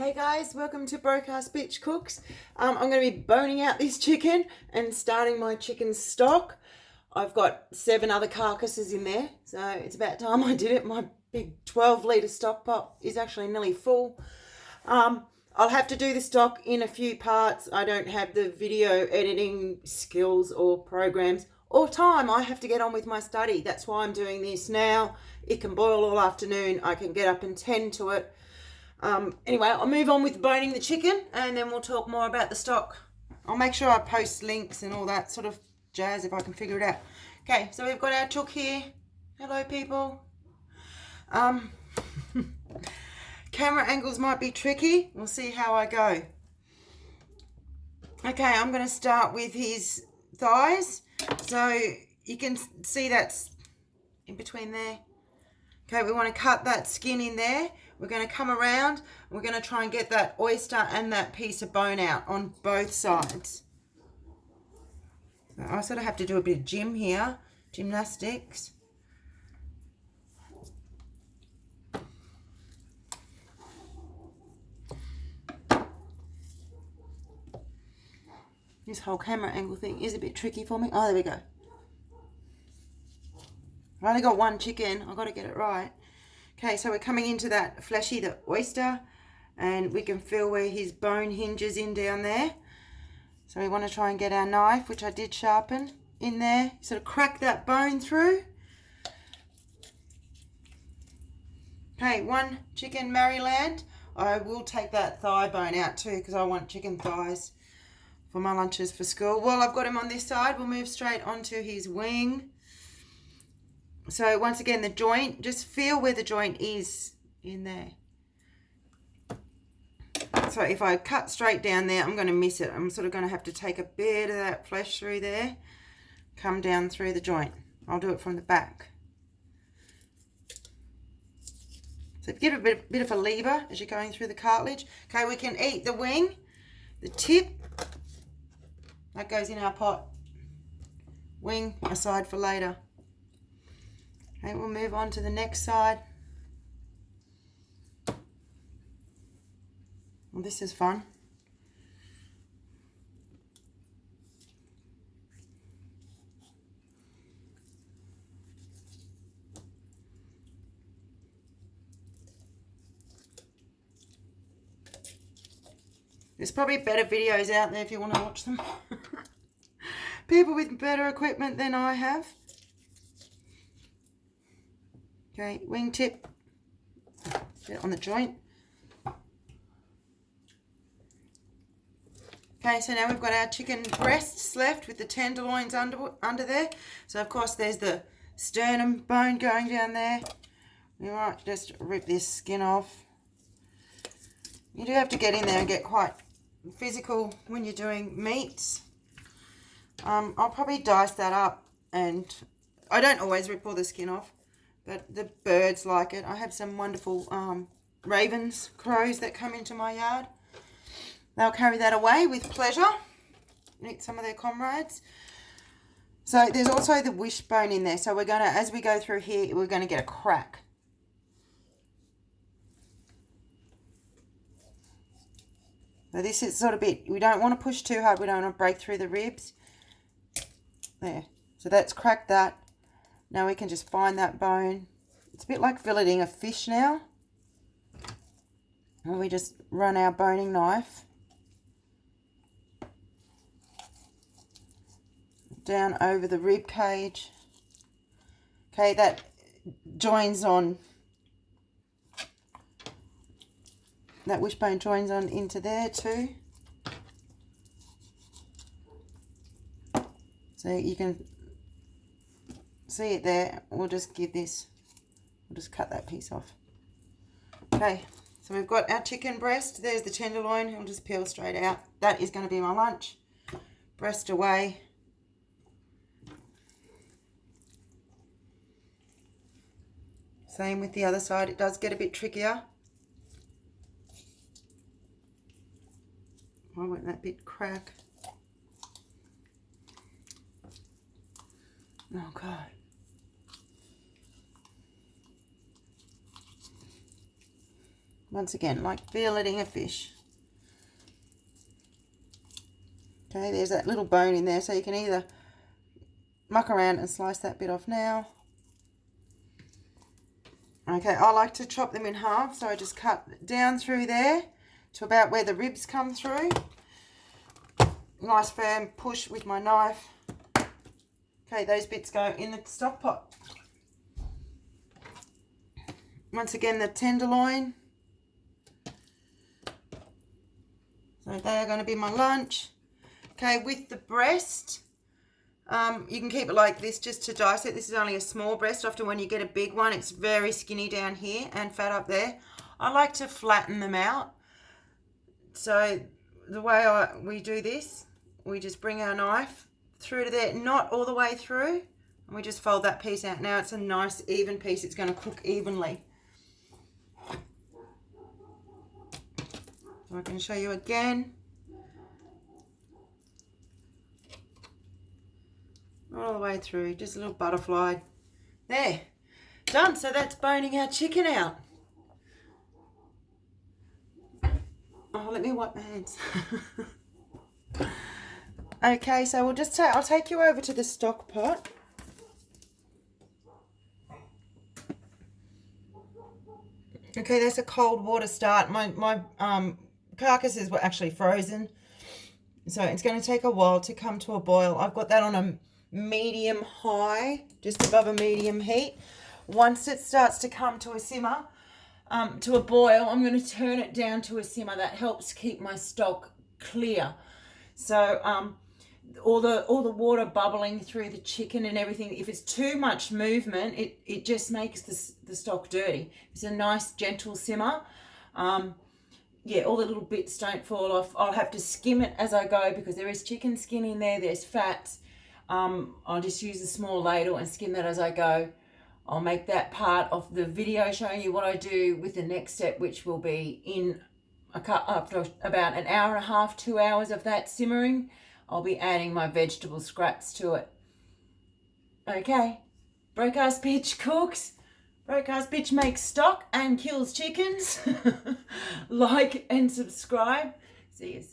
Hey guys, welcome to Broadcast Bitch Cooks. I'm going to be boning out this chicken and starting my chicken stock. I've got 7 other carcasses in there, so it's about time I did it. My big 12-litre stock pot is actually nearly full. I'll have to do the stock in a few parts. I don't have the video editing skills or programs or time. I have to get on with my study. That's why I'm doing this now. It can boil all afternoon. I can get up and tend to it. Anyway, I'll move on with boning the chicken and then we'll talk more about the stock. I'll make sure I post links and all that sort of jazz if I can figure it out. Okay, so we've got our chook here. Hello, people. Camera angles might be tricky. We'll see how I go. Okay, I'm going to start with his thighs. So you can see that's in between there. Okay, we want to cut that skin in there. We're going to come around. We're going to try and get that oyster and that piece of bone out on both sides. So I sort of have to do a bit of gymnastics. This whole camera angle thing is a bit tricky for me. Oh, there we go. I've only got one chicken. I've got to get it right. Okay, so we're coming into that fleshy, the oyster, and we can feel where his bone hinges in down there. So we want to try and get our knife, which I did sharpen, in there. Sort of crack that bone through. Okay, one chicken Maryland. I will take that thigh bone out too because I want chicken thighs for my lunches for school. While I've got him on this side, we'll move straight onto his wing. So once again, the joint, just feel where the joint is in there. So if I cut straight down there, I'm going to miss it. I'm sort of going to have to take a bit of that flesh through there, come down through the joint. I'll do it from the back. So give it a bit of a lever as you're going through the cartilage. Okay, we can eat the wing, the tip. That goes in our pot. Wing aside for later. Okay, we'll move on to the next side. Well, this is fun. There's probably better videos out there if you want to watch them. People with better equipment than I have. Okay, wingtip, bit on the joint. Okay, so now we've got our chicken breasts left with the tenderloins under there. So of course there's the sternum bone going down there. We might just rip this skin off. You do have to get in there and get quite physical when you're doing meats. I'll probably dice that up, and I don't always rip all the skin off. But the birds like it. I have some wonderful ravens, crows that come into my yard. They'll carry that away with pleasure. Eat some of their comrades. So there's also the wishbone in there. So we're going to, as we go through here, we're going to get a crack. So this is sort of bit, we don't want to push too hard. We don't want to break through the ribs. There. So that's cracked that. Now we can just find that bone. It's a bit like filleting a fish now. And we just run our boning knife down over the rib cage. Okay, that joins on, that wishbone joins on into there too. So you can see it there. We'll just give this, we'll just cut that piece off. Okay, so we've got our chicken breast. There's the tenderloin. I'll just peel straight out. That is going to be my lunch. Breast away. Same with the other side. It does get a bit trickier. I want that bit crack. Oh God. Once again, like filleting a fish. Okay, there's that little bone in there, so you can either muck around and slice that bit off now. Okay, I like to chop them in half, so I just cut down through there to about where the ribs come through. Nice firm push with my knife. Okay, those bits go in the stock pot. Once again, the tenderloin. So they are going to be my lunch. Okay, with the breast, you can keep it like this just to dice it. This is only a small breast. Often when you get a big one, it's very skinny down here and fat up there. I like to flatten them out. So the way we do this, we just bring our knife through to there, not all the way through, and we just fold that piece out. Now it's a nice even piece. It's going to cook evenly. So I can show you again. All the way through, just a little butterfly. There, done. So that's boning our chicken out. Oh, let me wipe my hands. Okay, so we'll just I'll take you over to the stock pot. Okay, that's a cold water start. My carcasses were actually frozen, so it's going to take a while to come to a boil. I've got that on a medium high, just above a medium heat. Once it starts to come to a simmer, to a boil, I'm going to turn it down to a simmer. That helps keep my stock clear. So all the water bubbling through the chicken and everything, if it's too much movement, it just makes the stock dirty. It's a nice gentle simmer. Yeah, all the little bits don't fall off. I'll have to skim it as I go because there is chicken skin in there, there's fats. I'll just use a small ladle and skim that as I go. I'll make that part of the video showing you what I do with the next step, which will be in after about an hour and a half, 2 hours of that simmering. I'll be adding my vegetable scraps to it. Okay, Broke-ass bitch cooks. Broke-ass bitch makes stock and kills chickens. Like and subscribe. See you.